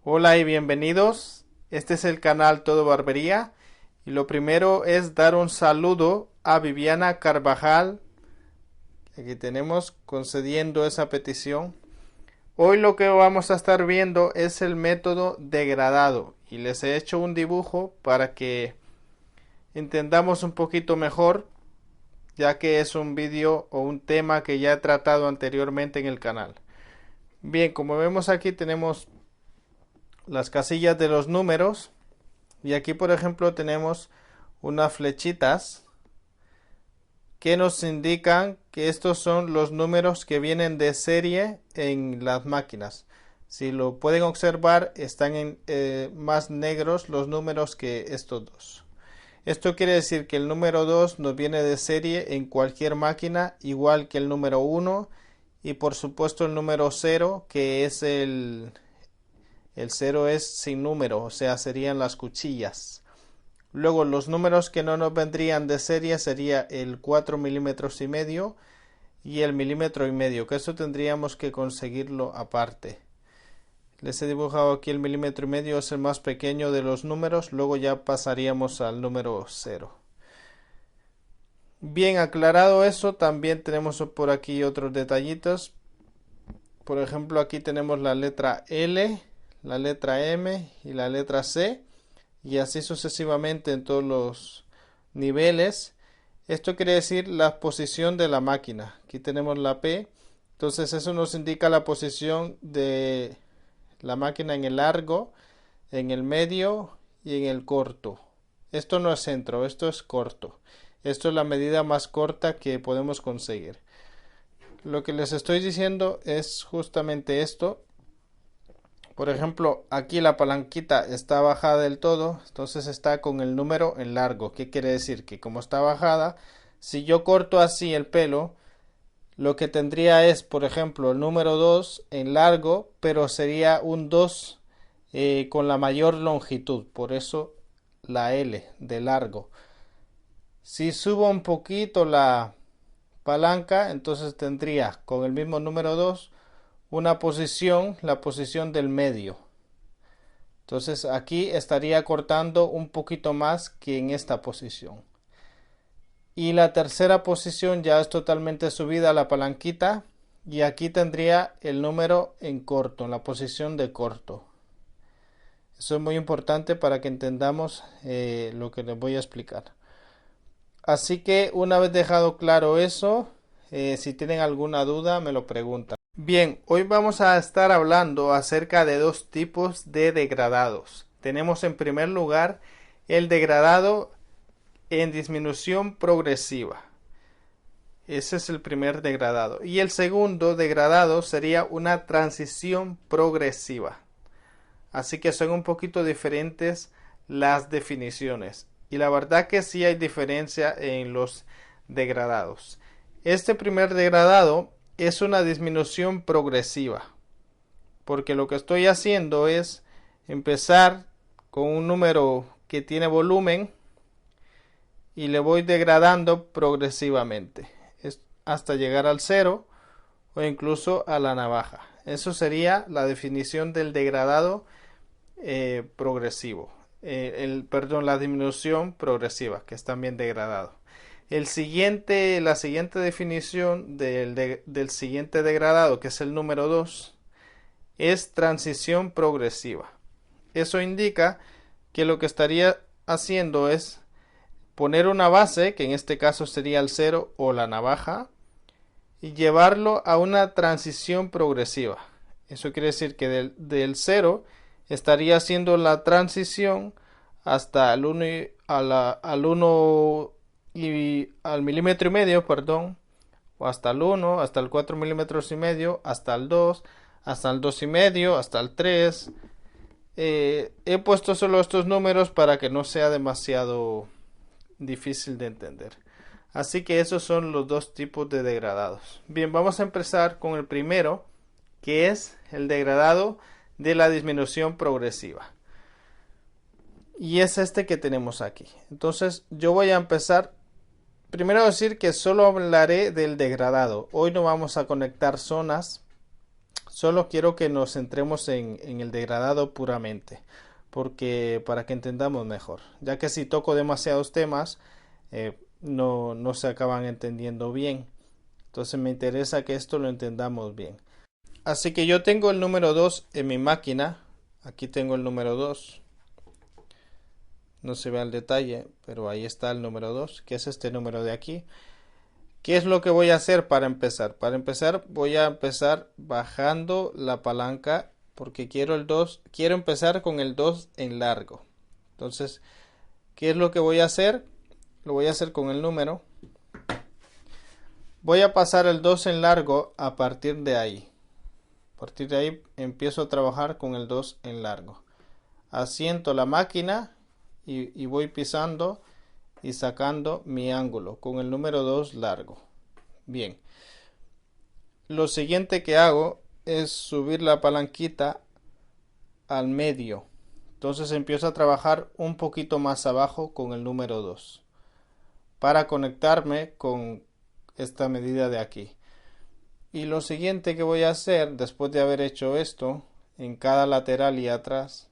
Hola y bienvenidos. Este es el canal Todo Barbería y lo primero es dar un saludo a Viviana Carvajal. Aquí tenemos concediendo esa petición. Hoy lo que vamos a estar viendo es el método degradado y les he hecho un dibujo para que entendamos un poquito mejor, ya que es un vídeo o un tema que ya he tratado anteriormente en el canal. Bien, como vemos aquí tenemos las casillas de los números y aquí por ejemplo tenemos unas flechitas que nos indican que estos son los números que vienen de serie en las máquinas. Si lo pueden observar, están más negros los números que estos dos. Esto quiere decir que el número 2 nos viene de serie en cualquier máquina, igual que el número 1 y por supuesto el número 0, que es el 0 es sin número, o sea, serían las cuchillas. Luego los números que no nos vendrían de serie sería el 4 milímetros y medio y el milímetro y medio, que eso tendríamos que conseguirlo aparte. Les he dibujado aquí el milímetro y medio, es el más pequeño de los números, luego ya pasaríamos al número 0. Bien aclarado eso, también tenemos por aquí otros detallitos. Por ejemplo, aquí tenemos la letra L, la letra M y la letra C, y así sucesivamente en todos los niveles. Esto quiere decir la posición de la máquina. Aquí tenemos la P, entonces eso nos indica la posición de la máquina en el largo, en el medio y en el corto. Esto no es centro, esto es corto. Esto es la medida más corta que podemos conseguir. Lo que les estoy diciendo es justamente esto. Por ejemplo, aquí la palanquita está bajada del todo, entonces está con el número en largo. ¿Qué quiere decir? Que como está bajada, si yo corto así el pelo, lo que tendría es, por ejemplo, el número 2 en largo, pero sería un 2 con la mayor longitud, por eso la L de largo. Si subo un poquito la palanca, entonces tendría con el mismo número 2 una posición, la posición del medio. Entonces aquí estaría cortando un poquito más que en esta posición. Y la tercera posición ya es totalmente subida la palanquita y aquí tendría el número en corto, en la posición de corto. Eso es muy importante para que entendamos lo que les voy a explicar. Así que una vez dejado claro eso, si tienen alguna duda me lo preguntan. Bien, hoy vamos a estar hablando acerca de dos tipos de degradados. Tenemos en primer lugar el degradado en disminución progresiva. Ese es el primer degradado. Y el segundo degradado sería una transición progresiva. Así que son un poquito diferentes las definiciones. Y la verdad que sí hay diferencia en los degradados. Este primer degradado es una disminución progresiva. Porque lo que estoy haciendo es empezar con un número que tiene volumen y le voy degradando progresivamente hasta llegar al 0 o incluso a la navaja. Eso sería la definición del degradado progresivo. Perdón, la disminución progresiva, que es también degradado. La siguiente definición del siguiente degradado, que es el número 2, es transición progresiva. Eso indica que lo que estaría haciendo es poner una base, que en este caso sería el 0 o la navaja, y llevarlo a una transición progresiva. Eso quiere decir que del 0 estaría haciendo la transición hasta el 1 al 1 y al milímetro y medio, perdón, o hasta el 1, hasta el 4 milímetros y medio, hasta el 2, hasta el 2 y medio, hasta el 3. He puesto solo estos números para que no sea demasiado difícil de entender. Así que esos son los dos tipos de degradados. Bien, vamos a empezar con el primero, que es el degradado de la disminución progresiva. Y es este que tenemos aquí. Entonces yo voy a empezar. Primero decir que solo hablaré del degradado. Hoy no vamos a conectar zonas, Solo quiero que nos centremos en el degradado puramente, porque para que entendamos mejor, ya que si toco demasiados temas, no se acaban entendiendo bien. Entonces me interesa que esto lo entendamos bien. Así que yo tengo el número 2 en mi máquina. Aquí tengo el número 2. No se ve al detalle, pero ahí está el número 2, que es este número de aquí. ¿Qué es lo que voy a hacer para empezar? Para empezar voy a empezar bajando la palanca porque quiero el 2, quiero empezar con el 2 en largo. Entonces, ¿qué es lo que voy a hacer? Lo voy a hacer con el número. Voy a pasar el 2 en largo a partir de ahí. A partir de ahí empiezo a trabajar con el 2 en largo. Asiento la máquina y voy pisando y sacando mi ángulo con el número 2 largo. Bien. Lo siguiente que hago es subir la palanquita al medio. Entonces empiezo a trabajar un poquito más abajo con el número 2 para conectarme con esta medida de aquí. Y lo siguiente que voy a hacer después de haber hecho esto en cada lateral y atrás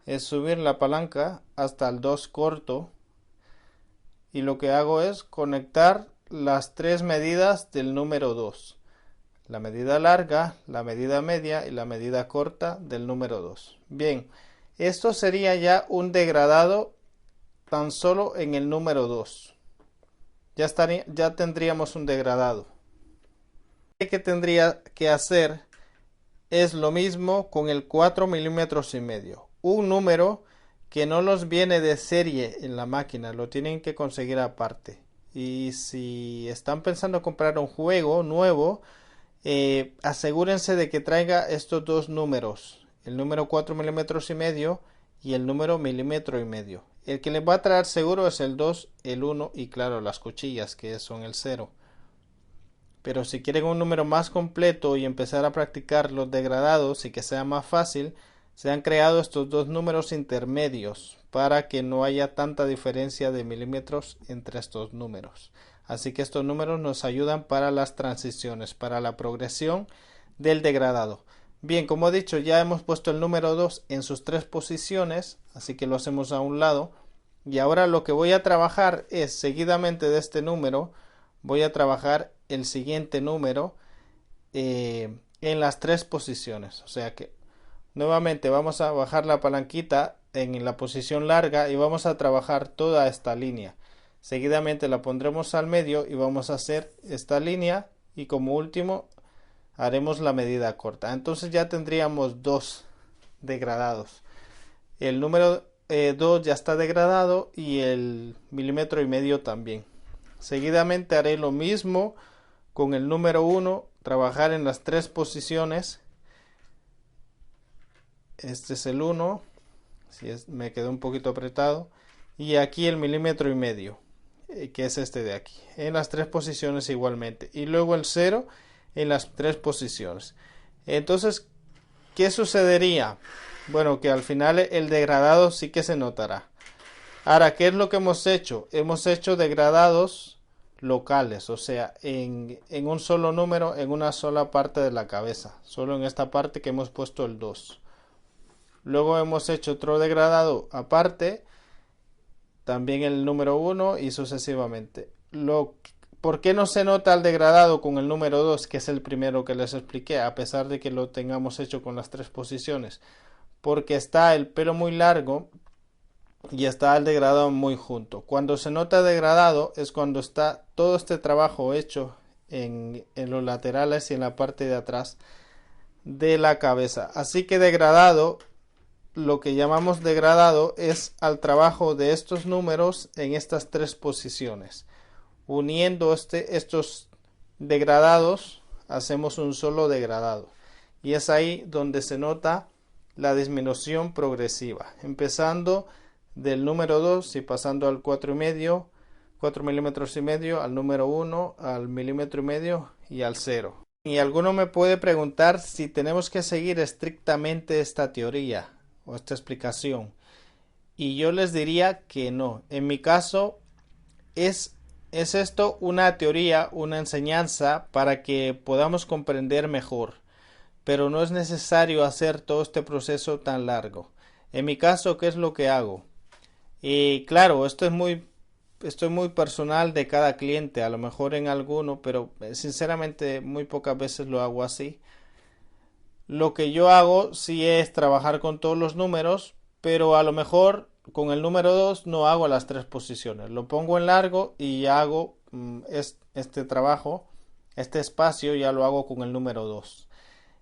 es subir la palanca hasta el 2 corto, y lo que hago es conectar las tres medidas del número 2, la medida larga, la medida media y la medida corta del número 2. Bien, esto sería ya un degradado tan solo en el número 2. Ya tendríamos un degradado. Lo que tendría que hacer es lo mismo con el 4 milímetros y medio, un número que no los viene de serie en la máquina, lo tienen que conseguir aparte. Y si están pensando comprar un juego nuevo, asegúrense de que traiga estos dos números, el número 4 milímetros y medio y el número milímetro y medio. El que les va a traer seguro es el 2, el 1 y claro las cuchillas que son el 0. Pero si quieren un número más completo y empezar a practicar los degradados y que sea más fácil, se han creado estos dos números intermedios para que no haya tanta diferencia de milímetros entre estos números. Así que estos números nos ayudan para las transiciones, para la progresión del degradado. Bien, como he dicho, ya hemos puesto el número 2 en sus tres posiciones, así que lo hacemos a un lado. Y ahora lo que voy a trabajar es, seguidamente de este número, voy a trabajar el siguiente número en las tres posiciones. O sea que nuevamente vamos a bajar la palanquita en la posición larga y vamos a trabajar toda esta línea. Seguidamente la pondremos al medio y vamos a hacer esta línea y como último haremos la medida corta. Entonces ya tendríamos dos degradados. El número 2 ya está degradado y el milímetro y medio también. Seguidamente haré lo mismo con el número 1, trabajar en las tres posiciones. Este es el 1, me quedó un poquito apretado, y aquí el milímetro y medio, que es este de aquí, en las tres posiciones igualmente, y luego el 0 en las tres posiciones. Entonces, ¿qué sucedería? Bueno, que al final el degradado sí que se notará. Ahora, ¿qué es lo que hemos hecho? Hemos hecho degradados locales, o sea, en un solo número, en una sola parte de la cabeza, solo en esta parte que hemos puesto el 2. Luego hemos hecho otro degradado aparte, también el número 1 y sucesivamente. ¿Por qué no se nota el degradado con el número 2, que es el primero que les expliqué, a pesar de que lo tengamos hecho con las tres posiciones? Porque está el pelo muy largo y está el degradado muy junto. Cuando se nota degradado es cuando está todo este trabajo hecho en los laterales y en la parte de atrás de la cabeza. Así que degradado, lo que llamamos degradado es al trabajo de estos números en estas tres posiciones. Uniendo estos degradados hacemos un solo degradado. Y es ahí donde se nota la disminución progresiva, empezando del número 2 y pasando al 4 milímetros y medio, al número 1, al milímetro y medio y al 0. Y alguno me puede preguntar si tenemos que seguir estrictamente esta teoría o esta explicación. Y yo les diría que no. En mi caso es esto una teoría, una enseñanza para que podamos comprender mejor. pero no es necesario hacer todo este proceso tan largo. En mi caso, ¿qué es lo que hago? Y claro, esto es muy personal de cada cliente, a lo mejor en alguno, pero sinceramente muy pocas veces lo hago así. Lo que yo hago sí es trabajar con todos los números, pero a lo mejor con el número 2 no hago las tres posiciones. Lo pongo en largo y hago este trabajo, este espacio ya lo hago con el número 2.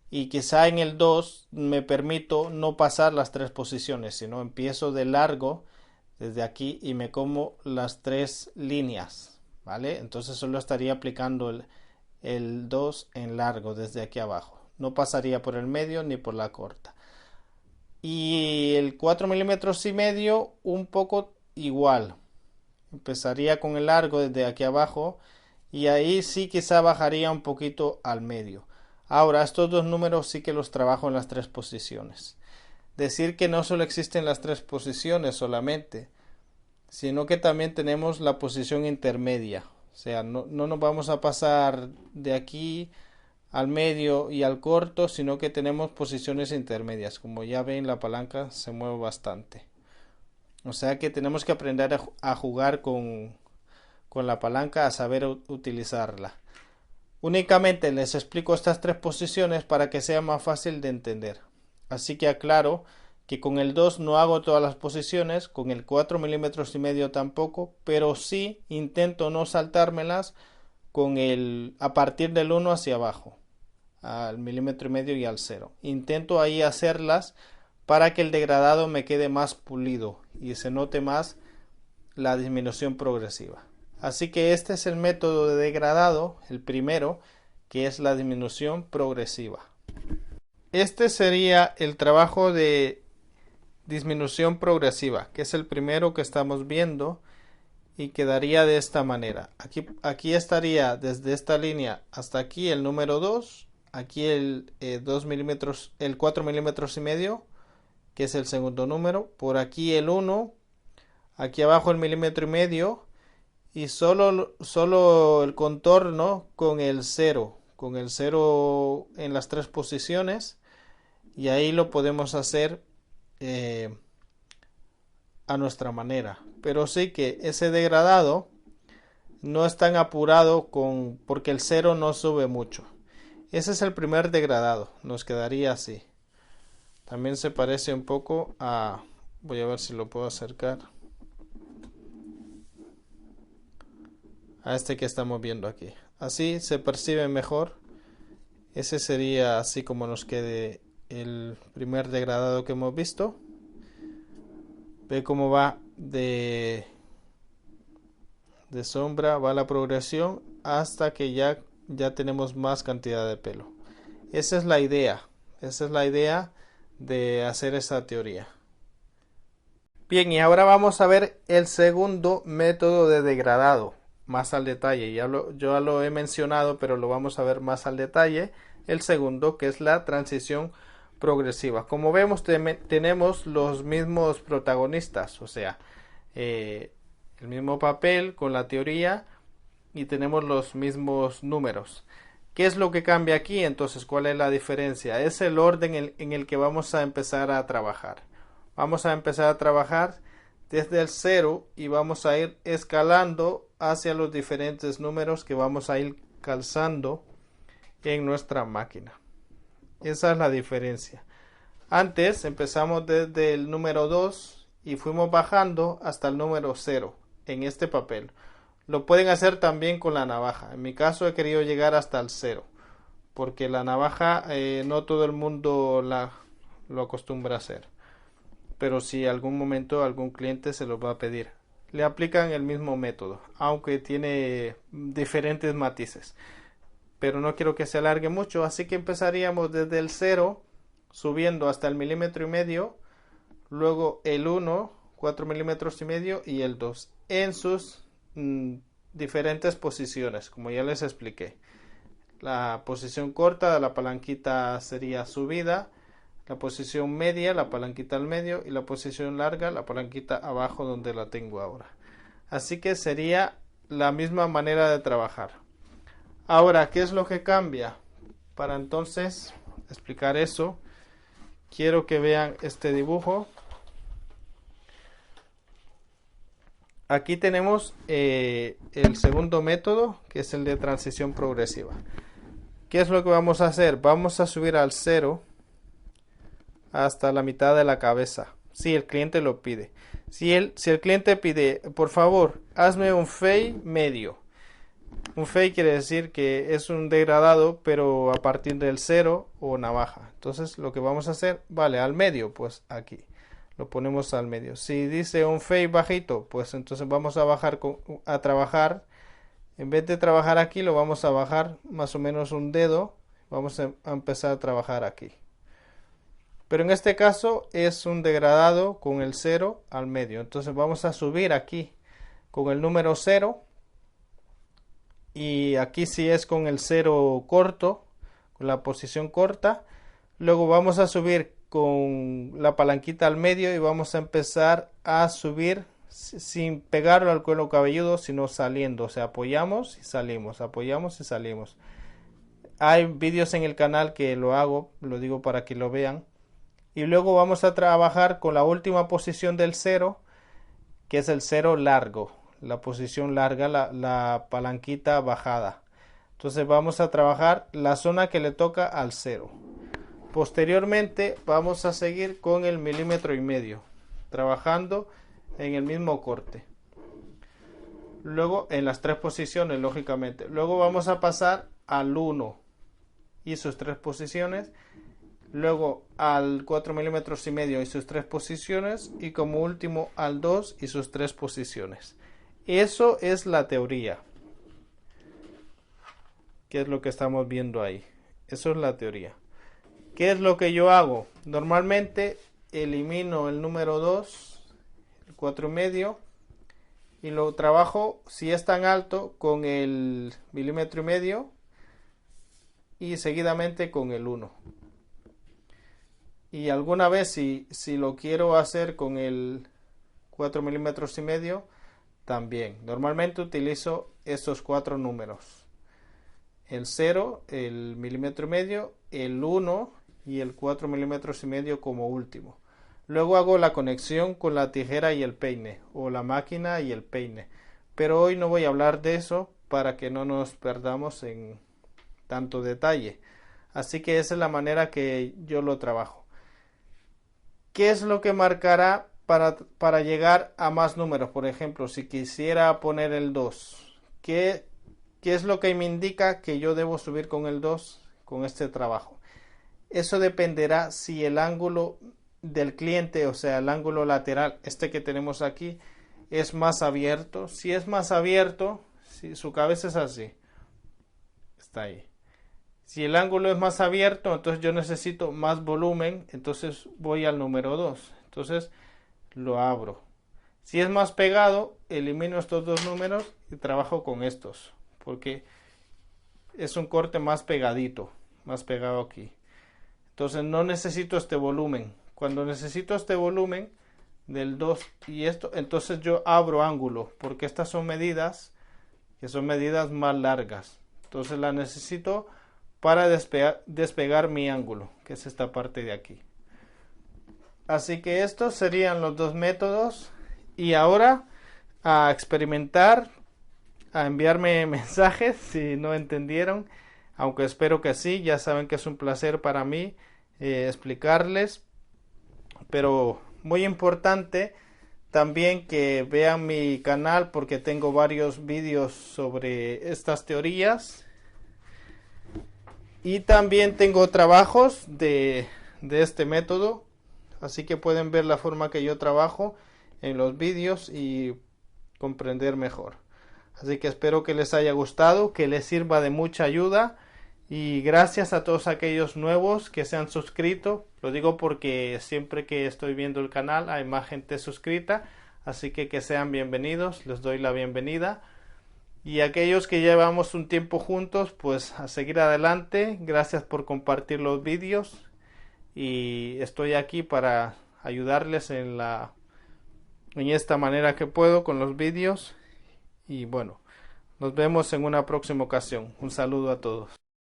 Y quizá en el 2 me permito no pasar las tres posiciones, sino empiezo de largo desde aquí y me como las tres líneas, ¿vale? Entonces solo estaría aplicando el 2 en largo desde aquí abajo. No pasaría por el medio ni por la corta. Y el 4 milímetros y medio un poco igual. Empezaría con el largo desde aquí abajo y ahí sí quizá bajaría un poquito al medio. Ahora estos dos números sí que los trabajo en las tres posiciones. Decir que no solo existen las tres posiciones solamente, sino que también tenemos la posición intermedia. O sea, no nos vamos a pasar de aquí al medio y al corto, sino que tenemos posiciones intermedias. Como ya ven, la palanca se mueve bastante. O sea que tenemos que aprender a jugar con la palanca, a saber utilizarla. Únicamente les explico estas tres posiciones para que sea más fácil de entender. Así que aclaro que con el 2 no hago todas las posiciones, con el 4 milímetros y medio tampoco, pero sí intento no saltármelas a partir del 1 hacia abajo, al milímetro y medio y al 0. Intento ahí hacerlas para que el degradado me quede más pulido y se note más la disminución progresiva. Así que este es el método de degradado, el primero, que es la disminución progresiva. Este sería el trabajo de disminución progresiva, que es el primero que estamos viendo y quedaría de esta manera. Aquí estaría desde esta línea hasta aquí el número 2, aquí el 2 milímetros, el 4 milímetros y medio, que es el segundo número, por aquí el 1, aquí abajo el milímetro y medio y solo el contorno con el 0 en las tres posiciones y ahí lo podemos hacer a nuestra manera, pero sí que ese degradado no es tan apurado porque el 0 no sube mucho. Ese es el primer degradado, nos quedaría así. También se parece un poco a, voy a ver si lo puedo acercar, a este que estamos viendo aquí. Así se percibe mejor. Ese sería así como nos quede el primer degradado que hemos visto. Ve cómo va de sombra, va la progresión hasta que ya tenemos más cantidad de pelo. Esa es la idea de hacer esa teoría. Bien, y ahora vamos a ver el segundo método de degradado más al detalle. Yo ya lo he mencionado, pero lo vamos a ver más al detalle. El segundo, que es la transición progresiva. Como vemos, tenemos los mismos protagonistas, o sea, el mismo papel con la teoría y tenemos los mismos números. ¿Qué es lo que cambia aquí? Entonces, ¿cuál es la diferencia? Es el orden en el que vamos a empezar a trabajar. Vamos a empezar a trabajar desde el 0 y vamos a ir escalando hacia los diferentes números que vamos a ir calzando en nuestra máquina. Esa es la diferencia. Antes empezamos desde el número 2 y fuimos bajando hasta el número 0 en este papel. Lo pueden hacer también con la navaja. En mi caso he querido llegar hasta el 0 porque la navaja no todo el mundo lo acostumbra a hacer. Pero si algún momento algún cliente se lo va a pedir, le aplican el mismo método, aunque tiene diferentes matices. Pero no quiero que se alargue mucho, así que empezaríamos desde el 0 subiendo hasta el milímetro y medio, luego el 1, 4 milímetros y medio y el 2 en sus diferentes posiciones, como ya les expliqué. La posición corta de la palanquita sería subida, la posición media, la palanquita al medio y la posición larga, la palanquita abajo donde la tengo ahora. Así que sería la misma manera de trabajar. Ahora, ¿qué es lo que cambia? Para entonces explicar eso, quiero que vean este dibujo. Aquí tenemos el segundo método, que es el de transición progresiva. ¿Qué es lo que vamos a hacer? Vamos a subir al 0 hasta la mitad de la cabeza, si el cliente lo pide. Si el cliente pide, por favor, hazme un fade medio. Un fade quiere decir que es un degradado, pero a partir del 0 o navaja. Entonces lo que vamos a hacer, vale, al medio, pues aquí. Lo ponemos al medio. Si dice un fade bajito, pues entonces vamos a bajar a trabajar. En vez de trabajar aquí, lo vamos a bajar más o menos un dedo. Vamos a empezar a trabajar aquí. Pero en este caso es un degradado con el 0 al medio. Entonces vamos a subir aquí con el número 0. Y aquí sí es con el 0 corto, con la posición corta. Luego vamos a subir con la palanquita al medio y vamos a empezar a subir sin pegarlo al cuero cabelludo, sino saliendo. O sea, apoyamos y salimos, apoyamos y salimos. Hay vídeos en el canal que lo hago, lo digo para que lo vean. Y luego vamos a trabajar con la última posición del 0, que es el 0 largo. La posición larga, la palanquita bajada. Entonces vamos a trabajar la zona que le toca al 0. Posteriormente vamos a seguir con el 1,5 milímetros, trabajando en el mismo corte. Luego en las 3 posiciones, lógicamente. Luego vamos a pasar al 1 y sus 3 posiciones. Luego al 4,5 milímetros y sus 3 posiciones. Y como último al 2 y sus 3 posiciones. Eso es la teoría. ¿Qué es lo que estamos viendo ahí? Eso es la teoría. ¿Qué es lo que yo hago? Normalmente elimino el número 2, el 4,5, y lo trabajo, si es tan alto, con el 1,5 milímetros y seguidamente con el 1. Y alguna vez si lo quiero hacer con el 4,5 milímetros, también. Normalmente utilizo estos 4 números. El 0, el 1,5 milímetros, el 1 y el 4,5 milímetros como último. Luego hago la conexión con la tijera y el peine, o la máquina y el peine. Pero hoy no voy a hablar de eso para que no nos perdamos en tanto detalle. Así que esa es la manera que yo lo trabajo. ¿Qué es lo que marcará para llegar a más números? Por ejemplo, si quisiera poner el 2, ¿qué es lo que me indica que yo debo subir con el 2 con este trabajo? Eso dependerá si el ángulo del cliente, o sea, el ángulo lateral, este que tenemos aquí, es más abierto. Si es más abierto, si su cabeza es así, está ahí. Si el ángulo es más abierto, entonces yo necesito más volumen, entonces voy al número 2. Entonces lo abro. Si es más pegado, elimino estos 2 números y trabajo con estos, porque es un corte más pegadito, más pegado aquí. Entonces no necesito este volumen. Cuando necesito este volumen del 2 y esto, entonces yo abro ángulo, porque estas son medidas que son medidas más largas. Entonces la necesito para despegar mi ángulo, que es esta parte de aquí. Así que estos serían los 2 métodos. Y ahora a experimentar, a enviarme mensajes si no entendieron, aunque espero que sí. Ya saben que es un placer para mí explicarles, pero muy importante también que vean mi canal, porque tengo varios vídeos sobre estas teorías, y también tengo trabajos de este método, así que pueden ver la forma que yo trabajo en los vídeos y comprender mejor. Así que espero que les haya gustado, que les sirva de mucha ayuda, y gracias a todos aquellos nuevos que se han suscrito. Lo digo porque siempre que estoy viendo el canal hay más gente suscrita, así que sean bienvenidos, les doy la bienvenida. Y aquellos que llevamos un tiempo juntos, pues a seguir adelante. Gracias por compartir los vídeos, y estoy aquí para ayudarles en esta manera que puedo con los vídeos. Y bueno, nos vemos en una próxima ocasión. Un saludo a todos.